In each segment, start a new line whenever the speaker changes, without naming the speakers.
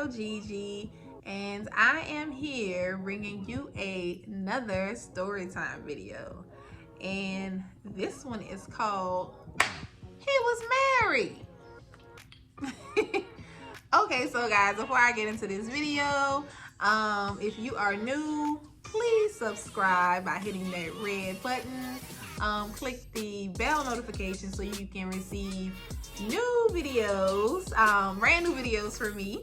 girl Gigi, and I am here bringing you another story time video. And this one is called He Was Married. Okay, so guys, before I get into this video, if you are new, please subscribe by hitting that red button. Click the bell notification so you can receive new videos, brand new videos for me.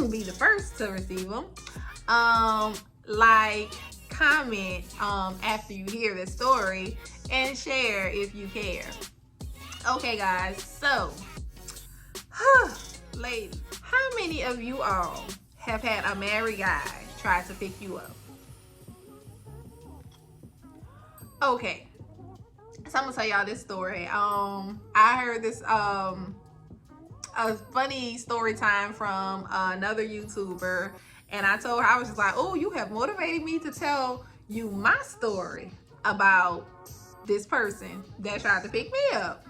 Be the first to receive them. Like, comment after you hear the story, and share if you care. Okay, guys, so ladies, how many of you all have had a married guy try to pick you up? Okay, so I'm gonna tell y'all this story. I heard this a funny story time from another YouTuber, and I told her, I was just like, oh, you have motivated me to tell you my story about this person that tried to pick me up.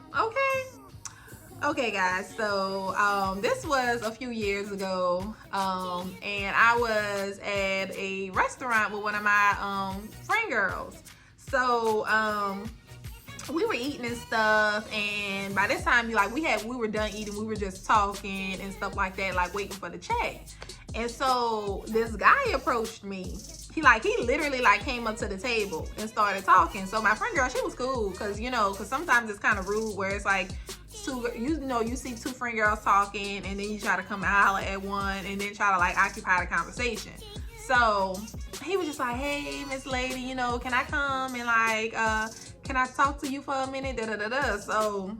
Okay, guys, so this was a few years ago, and I was at a restaurant with one of my friend girls. So we were eating and stuff, and by this time, we were done eating. We were just talking and stuff like that, like waiting for the check. And so this guy approached me. He literally came up to the table and started talking. So my friend girl, she was cool, cause sometimes it's kind of rude where it's like you see two friend girls talking, and then you try to come and holler at one, and then try to occupy the conversation. So he was just like, hey, Miss Lady, can I come and can I talk to you for a minute? Da da da da. So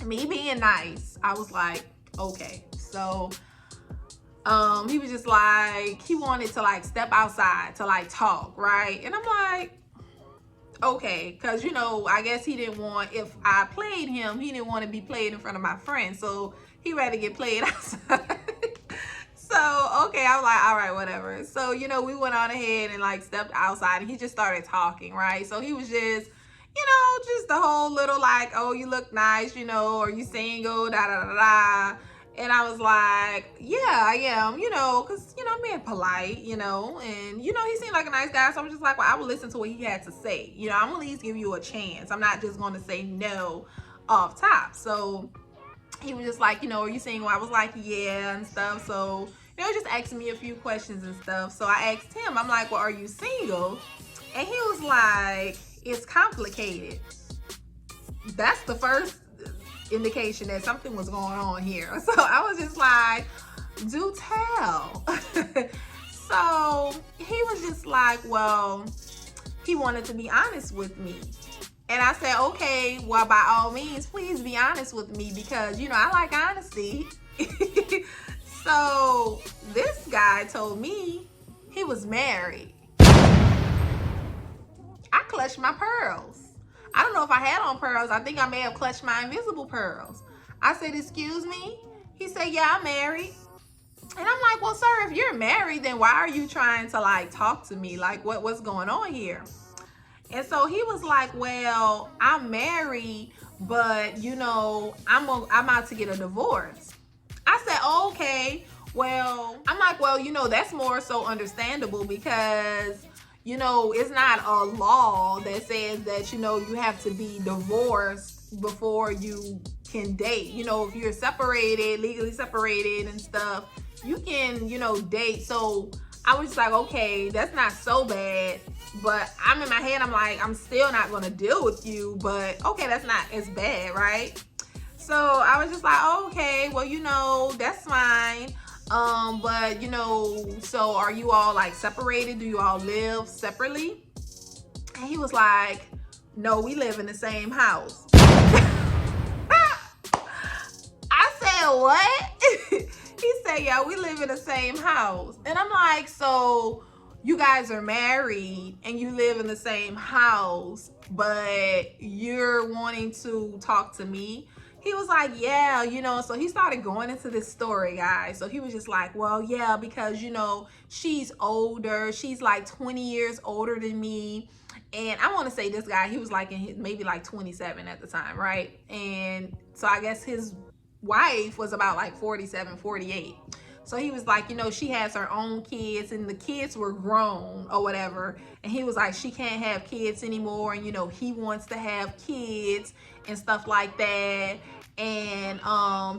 me being nice, I was like, okay. So he was just like, he wanted to step outside to talk, right? And I'm like, okay, because I guess he didn't want, if I played him, he didn't want to be played in front of my friends, so he rather get played outside. So okay, I was like, all right, whatever. So we went on ahead and stepped outside, and he just started talking, right? So he was just just the whole little oh, you look nice, or you single, da da da da. And I was like, yeah, I am, because, I'm being polite, and, he seemed like a nice guy. So I was just like, well, I will listen to what he had to say. I'm gonna at least give you a chance. I'm not just going to say no off top. So he was just like, are you single? I was like, yeah, and stuff. So, just asking me a few questions and stuff. So I asked him, I'm like, well, are you single? And he was like, it's complicated. That's the first indication that something was going on here. So I was just like, do tell. So he was just like, well, he wanted to be honest with me. And I said, okay, well, by all means, please be honest with me, because I like honesty. So this guy told me he was married. I clutched my pearls. I don't know if I had on pearls. I think I may have clutched my invisible pearls. I said, excuse me? He said, yeah, I'm married. And I'm like, well, sir, if you're married, then why are you trying to talk to me? What's going on here? And so he was like, well, I'm married, but I'm out to get a divorce. I said, oh, okay. Well, I'm like, well, that's more so understandable, because it's not a law that says that, you have to be divorced before you can date. If you're separated, legally separated and stuff, you can, date. So I was just like, okay, that's not so bad. But I'm in my head, I'm like, I'm still not going to deal with you. But okay, that's not as bad, right? So I was just like, oh, okay, well, that's fine. But so are you all separated? Do you all live separately? And he was like, no, we live in the same house. I said, what? He said, yeah, we live in the same house. And I'm like, so you guys are married and you live in the same house, but you're wanting to talk to me? He was like, yeah, so he started going into this story, guys. So he was just like, well, yeah, because, she's older. She's 20 years older than me. And I want to say this guy, he was maybe 27 at the time, right? And so I guess his wife was about 47, 48. So he was like, you know, she has her own kids and the kids were grown or whatever. And he was like, she can't have kids anymore. And, you know, he wants to have kids and stuff like that. And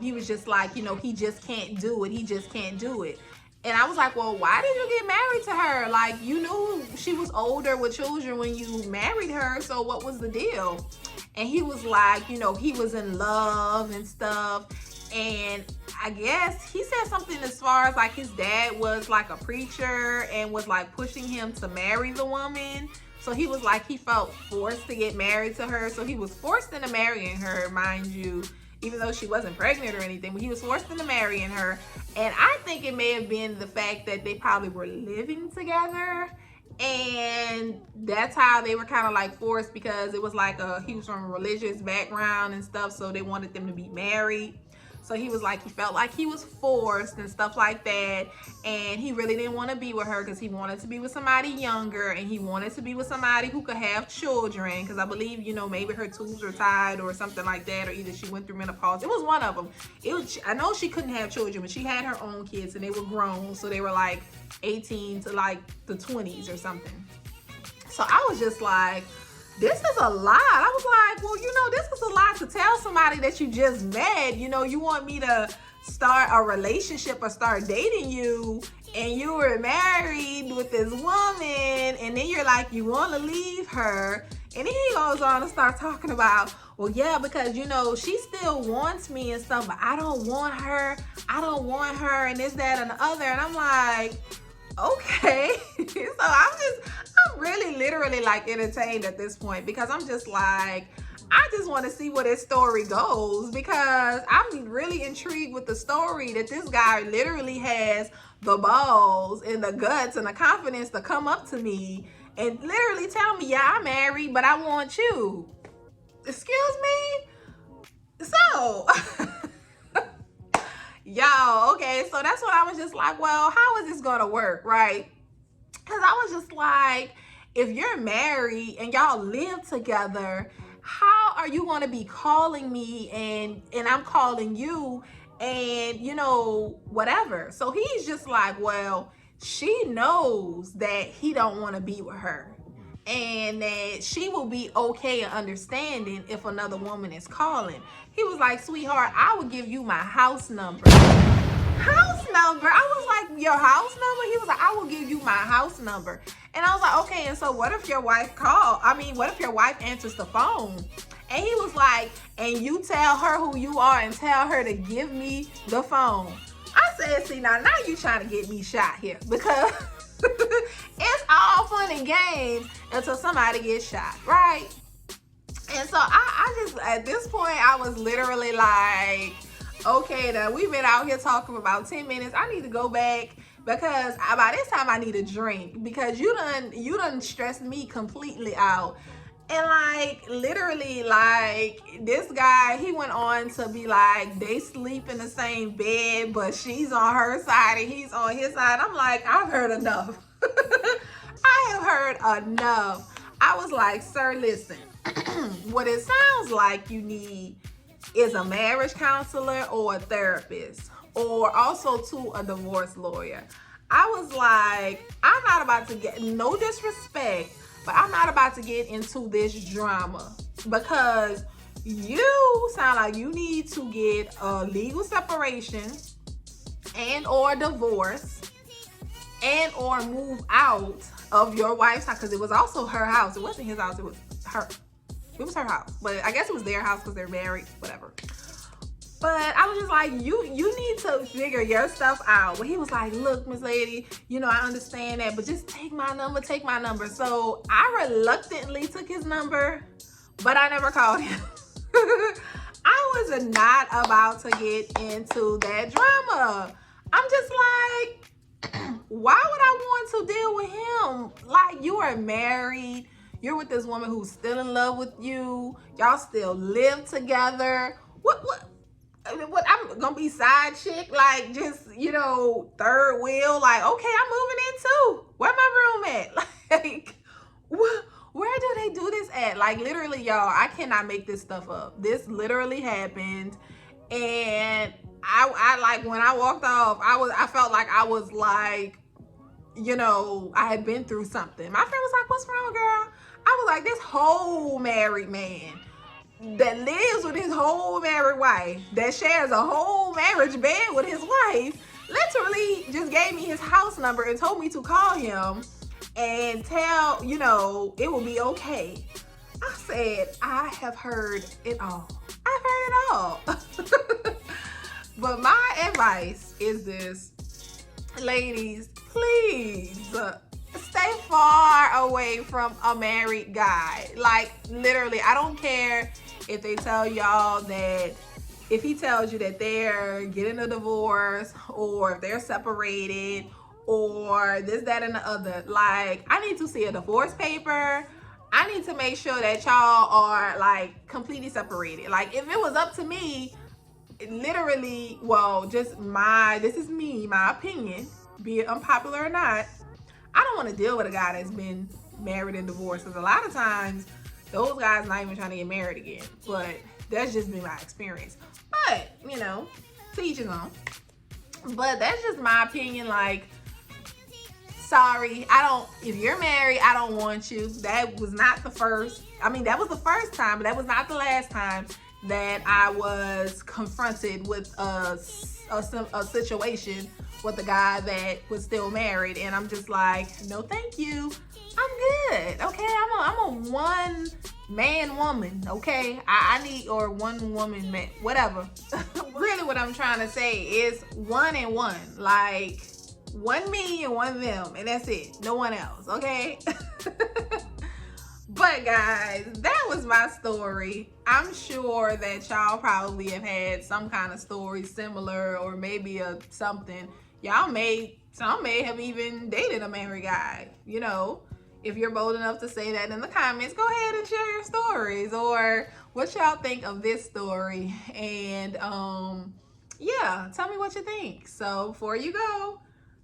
he was just like, you know, he just can't do it. He just can't do it. And I was like, well, why did you get married to her? Like, you knew she was older with children when you married her. So what was the deal? And he was like, you know, he was in love and stuff. And I guess he said something as far as like his dad was like a preacher and was like pushing him to marry the woman. So he was like, he felt forced to get married to her. So he was forced into marrying her, mind you, even though she wasn't pregnant or anything, but he was forced into marrying her. And I think it may have been the fact that they probably were living together. And that's how they were kind of like forced, because it was like he was from a religious background and stuff. So they wanted them to be married. So he was like, he felt like he was forced and stuff like that. And he really didn't want to be with her because he wanted to be with somebody younger, and he wanted to be with somebody who could have children. Because I believe, you know, maybe her tubes were tied or something like that, or either she went through menopause. It was one of them. I know she couldn't have children, but she had her own kids and they were grown. So they were like 18 to like the 20s or something. So I was just like, this is a lot. I was like, well, you know, this is a lot to tell somebody that you just met. You know, you want me to start a relationship or start dating you, and you were married with this woman, and then you're like, you want to leave her. And then he goes on to start talking about, well, yeah, because, you know, she still wants me and stuff, but I don't want her. I don't want her, and this, that, and the other. And I'm like, okay. So I'm really literally like entertained at this point, because I'm just like, I just want to see where this story goes, because I'm really intrigued with the story that this guy literally has the balls and the guts and the confidence to come up to me and literally tell me, yeah, I'm married, but I want you. Excuse me? So y'all, okay, so that's what I was just like, well, how is this gonna work, right? Because I was just like, if you're married and y'all live together, how are you going to be calling me and I'm calling you and, you know, whatever. So he's just like, well, she knows that he don't want to be with her, and that she will be okay and understanding if another woman is calling. He was like, sweetheart, I will give you my house number. House number? I was like, your house number? He was like, I will give you my house number. And I was like, okay, and so what if your wife what if your wife answers the phone? And he was like, and you tell her who you are and tell her to give me the phone. I said, see, now you trying to get me shot here, because it's all fun and games until somebody gets shot, right? And so I just, at this point, I was literally like, okay, now we've been out here talking for about 10 minutes. I need to go back, because by this time I need a drink, because you done stressed me completely out. And like, literally, like, this guy, he went on to be like, they sleep in the same bed, but she's on her side and he's on his side. I'm like, I've heard enough. I have heard enough. I was like, sir, listen, what it sounds like you need is a marriage counselor or a therapist, or also to a divorce lawyer. I was like, I'm not about to get, no disrespect, but I'm not about to get into this drama, because you sound like you need to get a legal separation and or divorce and or move out of your wife's house, because it was also her house. It wasn't his house, it was her house, but I guess it was their house because they're married, whatever. But I was just like, you need to figure your stuff out. But he was like, look, Miss Lady, you know, I understand that, but just take my number. So I reluctantly took his number, but I never called him. I was not about to get into that drama. I'm just like, why would I want to deal with him? Like, you are married. You're with this woman who's still in love with you. Y'all still live together. What? I'm gonna be side chick, like, just, you know, third wheel, like, okay, I'm moving in too. Where my room at? Like, where do they do this at? Like, literally, y'all, I cannot make this stuff up. This literally happened, and I like when I walked off, I felt like I was like, you know, I had been through something. My friend was like, "What's wrong, girl?" I was like, "This whole married man that lives with his whole married wife, that shares a whole marriage bed with his wife, literally just gave me his house number and told me to call him and tell, you know, it will be okay." I said, I have heard it all. I've heard it all. But my advice is this, ladies, please stay far away from a married guy. Like, literally, I don't care if they tell y'all that, if he tells you that they're getting a divorce or if they're separated or this, that, and the other. Like, I need to see a divorce paper. I need to make sure that y'all are like completely separated. Like, if it was up to me, literally, well, just this is me, my opinion, be it unpopular or not, I don't want to deal with a guy that's been married and divorced, because a lot of times those guys not even trying to get married again. But that's just been my experience. But, you know, to each his own. But that's just my opinion. Like, sorry, if you're married, I don't want you. That was not the first, that was the first time, but that was not the last time that I was confronted with a situation with a guy that was still married, and I'm just like, no, thank you. I'm good. Okay, I'm a one man woman. Okay, I need, or one woman man, whatever. Really, what I'm trying to say is one and one, like one me and one them, and that's it. No one else. Okay. But guys, that was my story. I'm sure that y'all probably have had some kind of story similar, or maybe something. Some may have even dated a married guy. You know, if you're bold enough to say that in the comments, go ahead and share your stories or what y'all think of this story. And yeah, tell me what you think. So before you go,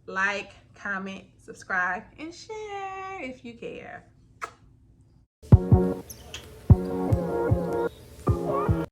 like, comment, subscribe, and share if you care.